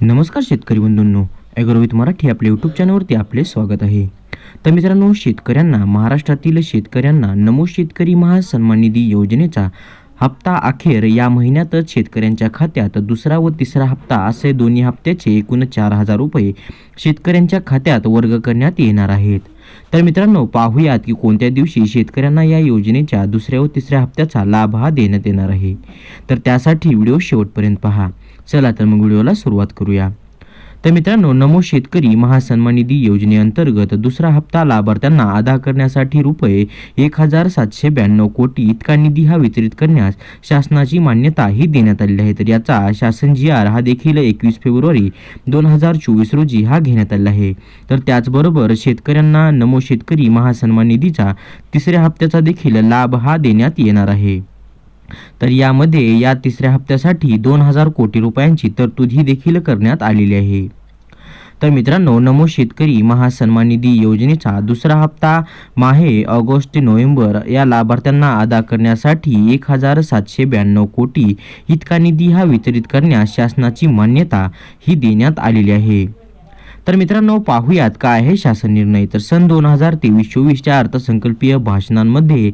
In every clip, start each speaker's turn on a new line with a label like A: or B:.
A: नमस्कार शेतकरी बंधूंनो, ॲग्रोविथ मराठी आपल्या यूट्यूब चॅनलवरती आपले स्वागत आहे. तर मित्रांनो, शेतकऱ्यांना महाराष्ट्रातील शेतकऱ्यांना नमो शेतकरी महासन्मान निधी योजनेचा हप्ता अखेर या महिन्यातच शेतकऱ्यांच्या खात्यात दुसरा व तिसरा हप्ता असे दोन्ही हप्त्याचे एकूण 4,000 रुपये शेतकऱ्यांच्या खात्यात वर्ग करण्यात येणार आहेत. तर मित्रांनो, पाहूयात की कोणत्या दिवशी शेतकऱ्यांना या योजनेच्या दुसऱ्या व तिसऱ्या हप्त्याचा लाभ हा देण्यात येणार आहे. तर त्यासाठी व्हिडिओ शेवटपर्यंत पहा. चला तर मग व्हिडिओला सुरुवात करूया. तर मित्रांनो, नमो शेतकरी महासन्मान निधी योजनेअंतर्गत दुसरा हप्ता लाभार्थ्यांना अदा करण्यासाठी रुपये 1,792 कोटी इतका निधी हा वितरित करण्यास शासनाची मान्यता ही देण्यात आली आहे. तर याचा शासन GR हा देखील 21 फेब्रुवारी 2024 रोजी हा घेण्यात आला आहे. तर त्याचबरोबर शेतकऱ्यांना नमो शेतकरी महासन्मान निधीचा तिसऱ्या हप्त्याचा देखील लाभ हा देण्यात येणार आहे. तर यामध्ये या तिसऱ्या हप्त्यासाठी 2,000 कोटी रुपयांची तरतूद ही देखील करण्यात आलेली आहे. तर मित्रांनो, नमो शेतकरी महासन्मान निधी योजनेचा दुसरा हप्ता माहे ऑगस्ट ते नोव्हेंबर या लाभार्थ्यांना अदा करण्यासाठी 1,792 कोटी इतका निधी हा वितरित करण्यास शासनाची मान्यता ही देण्यात आलेली आहे. तर मित्रांनो, पाहूयात काय आहे शासन निर्णय. तर सन 2023-24च्या अर्थसंकल्पीय भाषणांमध्ये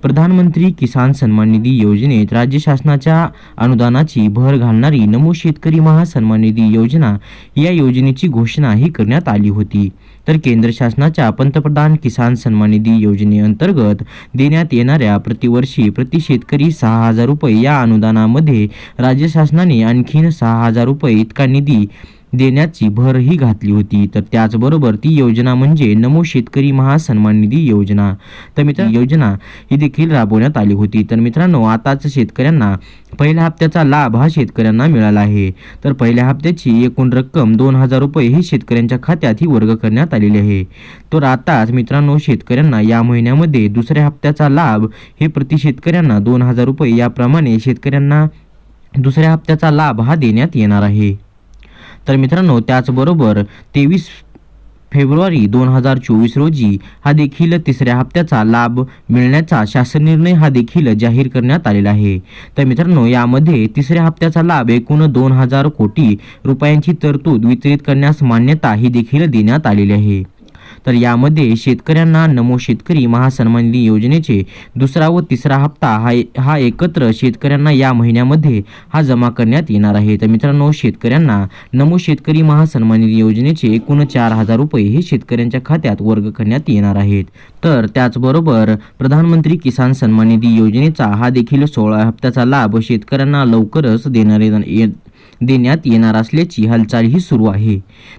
A: प्रधानमंत्री किसान सन्मान निधी योजनेत राज्य शासनाच्या अनुदानाची भर घालणारी नमो शेतकरी महासन्मान निधी योजना या योजनेची घोषणा ही करण्यात आली होती. तर केंद्र शासनाच्या पंतप्रधान किसान सन्मान निधी योजनेअंतर्गत देण्यात येणाऱ्या प्रतिवर्षी प्रति शेतकरी 6,000 रुपये या अनुदानामध्ये राज्य शासनाने आणखीन 6,000 रुपये इतका निधी देण्याची भर ही घातली होती. तर त्याचबरोबर ती योजना म्हणजे नमो शेतकरी महासन्मान निधी योजना. तर मित्रांनो, योजना ही देखील राबवण्यात आली होती. तर मित्रांनो, आताच शेतकऱ्यांना पहिल्या हप्त्याचा लाभ हा शेतकऱ्यांना मिळाला आहे. तर पहिल्या हप्त्याची एकूण रक्कम 2,000 रुपये ही शेतकऱ्यांच्या खात्यात ही वर्ग करण्यात आलेली आहे. तर आताच मित्रांनो, शेतकऱ्यांना या महिन्यामध्ये दुसऱ्या हप्त्याचा लाभ हे प्रति शेतकऱ्यांना 2,000 रुपये याप्रमाणे शेतकऱ्यांना दुसऱ्या हप्त्याचा लाभ हा देण्यात येणार आहे. तर मित्रांनो, त्याचबरोबर 23 फेब्रुवारी 2024 रोजी हा देखील तिसऱ्या हप्त्याचा लाभ मिळण्याचा शासन निर्णय हा देखील जाहीर करण्यात आलेला आहे. तर मित्रांनो, यामध्ये तिसऱ्या हप्त्याचा लाभ एकूण 2,000 कोटी रुपयांची तरतूद वितरित करण्यास मान्यता ही देखील देण्यात आलेली आहे. तर यामध्ये शेतकऱ्यांना नमो शेतकरी महासन्मान निधी योजनेचे दुसरा व तिसरा हप्ता हा एकत्र शेतकऱ्यांना या महिन्यामध्ये हा जमा करण्यात येणार आहे. तर मित्रांनो, शेतकऱ्यांना नमो शेतकरी महासन्मान निधी योजनेचे एकूण 4,000 रुपये हे शेतकऱ्यांच्या खात्यात वर्ग करण्यात येणार आहेत. तर त्याचबरोबर प्रधानमंत्री किसान सन्मान निधी योजनेचा हा देखील 16 हप्त्याचा लाभ शेतकऱ्यांना लवकरच देण्यात येणार असल्याची हालचाल ही सुरू आहे.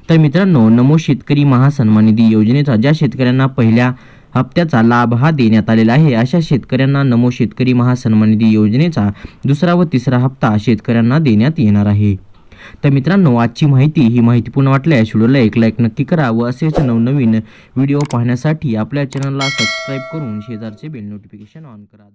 A: तर मित्रांनो, नमो शेतकरी महासन्मान निधी योजनेचा ज्या शेतकऱ्यांना पहिल्या हप्त्याचा लाभ हा देण्यात आलेला आहे, अशा शेतकऱ्यांना नमो शेतकरी महासन्मान निधी योजनेचा दुसरा व तिसरा हप्ता शेतकऱ्यांना देण्यात येणार आहे. तर मित्रांनो, आजची माहिती ही माहितीपूर्ण वाटल्यास व्हिडिओला एक लाईक नक्की करा व असेच नवनवीन व्हिडिओ पाहण्यासाठी आपल्या चॅनलला सबस्क्राईब करून शेजारचे बेल नोटिफिकेशन ऑन करा.